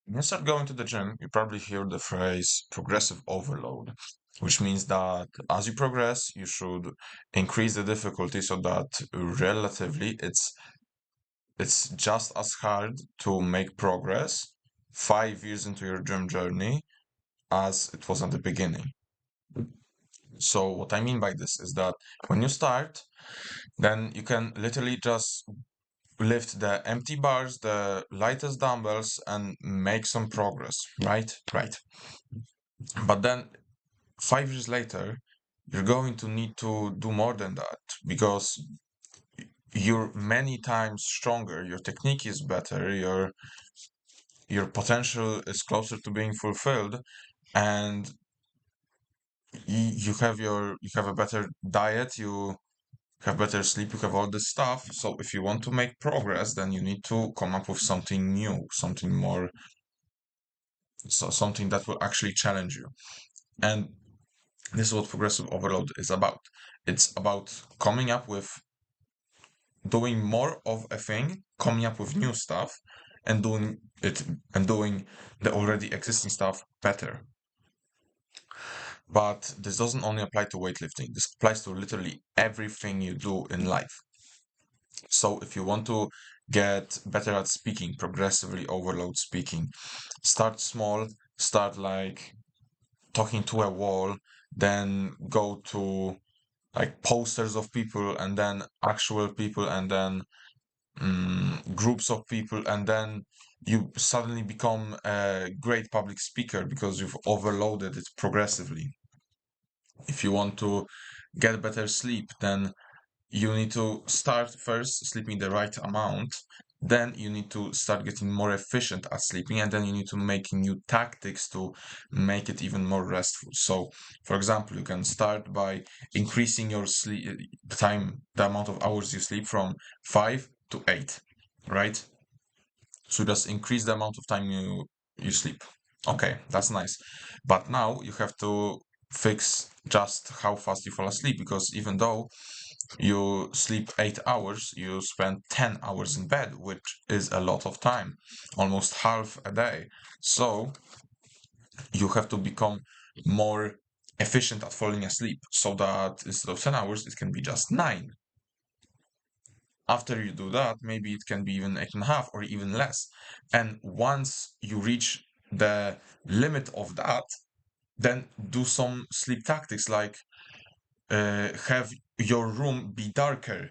When you start going to the gym, you probably hear the phrase progressive overload, which means that as you progress, you should increase the difficulty so that relatively it's just as hard to make progress 5 years into your gym journey as it was at the beginning. So what I mean by this is that when you start, then you can literally just lift the empty bars, the lightest dumbbells, and make some progress, right? Right. But then 5 years later, you're going to need to do more than that because you're many times stronger, your technique is better, your potential is closer to being fulfilled, and you have a better diet, you have better sleep, you have all this stuff. So if you want to make progress, then you need to come up with something new, something more, so something that will actually challenge you. And this is what progressive overload is about. It's about coming up with doing more of a thing, coming up with new stuff, and doing it and doing the already existing stuff better. But this doesn't only apply to weightlifting. This applies to literally everything you do in life. So if you want to get better at speaking, progressively overload speaking, start small, start like talking to a wall, then go to like posters of people and then actual people and then groups of people, and then you suddenly become a great public speaker because you've overloaded it progressively. If you want to get better sleep, then you need to start first sleeping the right amount. Then you need to start getting more efficient at sleeping, and then you need to make new tactics to make it even more restful. So, for example, you can start by increasing your sleep time, the amount of hours you sleep from 5 to 8, right? So just increase the amount of time you sleep. Okay, that's nice. But now you have to fix just how fast you fall asleep, because even though you sleep 8 hours, you spend 10 hours in bed, which is a lot of time, almost half a day. So you have to become more efficient at falling asleep so that instead of 10 hours, it can be just 9. After you do that, maybe it can be even 8.5 or even less. And once you reach the limit of that, then do some sleep tactics like have your room be darker,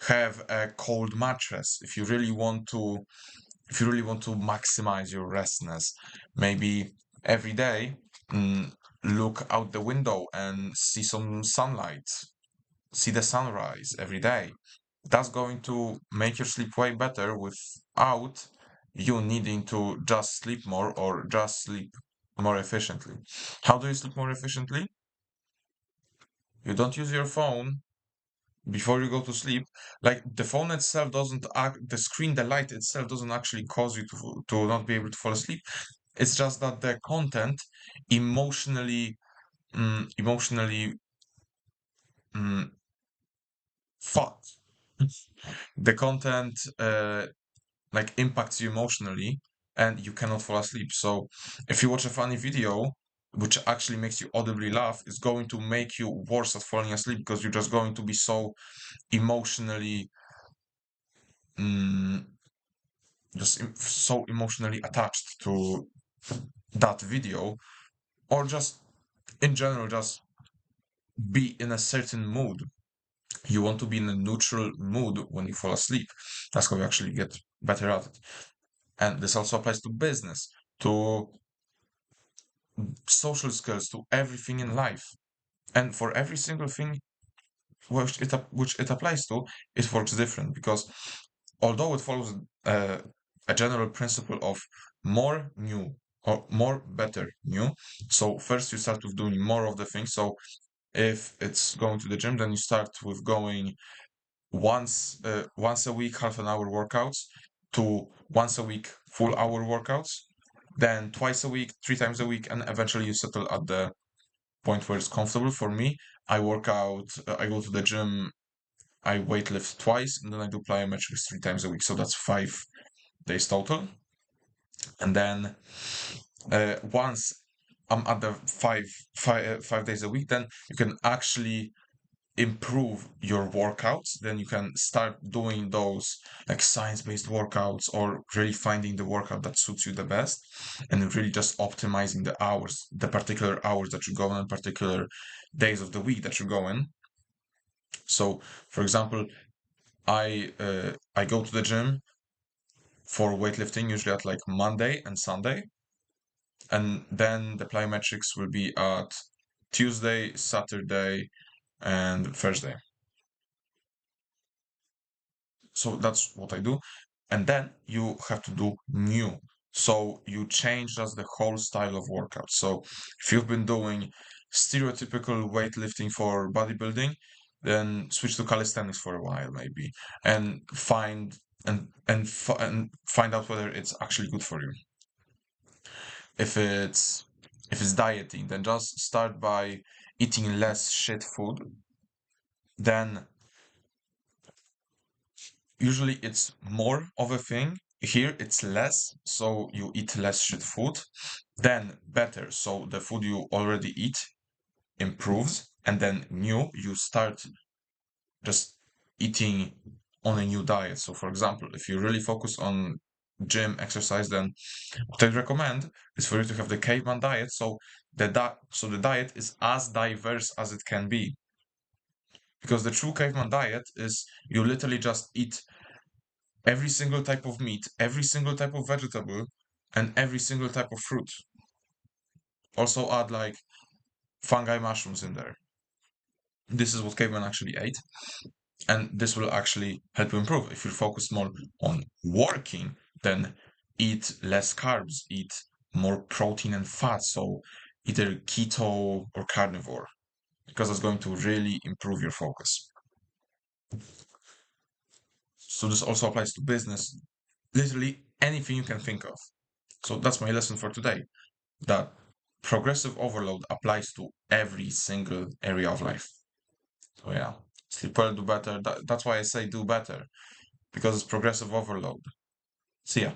have a cold mattress if you really want to maximize your restness. Maybe every day, look out the window and see some sunlight, see the sunrise every day. That's going to make your sleep way better without you needing to just sleep more or just sleep more efficiently. How do you sleep more efficiently? You don't use your phone before you go to sleep. Like the phone itself doesn't act, the screen, the light itself doesn't actually cause you to not be able to fall asleep. It's just that the content emotionally, emotionally, mm, fuck. The content like impacts you emotionally, and you cannot fall asleep. So if you watch a funny video which actually makes you audibly laugh, it's going to make you worse at falling asleep because you're just going to be so emotionally, mm, so emotionally attached to that video, or just in general, just be in a certain mood. You want to be in a neutral mood when you fall asleep. That's how you actually get better at it. And this also applies to business, to social skills, to everything in life. And for every single thing which it applies to, it works different, because although it follows a general principle of more new or more better new. So first you start with doing more of the things. So if it's going to the gym, then you start with going once a week, half an hour workouts, to once a week, full hour workouts, then twice a week, 3 times a week, and eventually you settle at the point where it's comfortable. For me, I work out, I go to the gym, I weightlift twice, and then I do plyometrics 3 times a week. So that's 5 days total. And then once I'm at the 5 days a week, then you can actually improve your workouts. Then you can start doing those like science-based workouts, or really finding the workout that suits you the best, and really just optimizing the hours, the particular hours that you go in, particular days of the week that you go in. So for example, I go to the gym for weightlifting usually at like Monday and Sunday, and then the plyometrics will be at Tuesday, Saturday, and Thursday. So that's what I do. And then you have to do new. So you change just the whole style of workout. So if you've been doing stereotypical weightlifting for bodybuilding, then switch to calisthenics for a while maybe, and find out whether it's actually good for you. If it's dieting, then just start by eating less shit food. Then usually it's more of a thing. Here it's less, so you eat less shit food. Then better, so the food you already eat improves. And then new, you start just eating on a new diet. So for example, if you really focus on gym exercise, then what I'd recommend is for you to have the caveman diet. So the diet is as diverse as it can be. Because the true caveman diet is you literally just eat every single type of meat, every single type of vegetable, and every single type of fruit. Also add like fungi mushrooms in there. This is what cavemen actually ate, and this will actually help you improve. If you focus more on working, then eat less carbs, eat more protein and fat, so either keto or carnivore, because it's going to really improve your focus. So this also applies to business, literally anything you can think of. So that's my lesson for today, that progressive overload applies to every single area of life. So yeah, sleep well, do better. That's why I say do better, because it's progressive overload. See ya.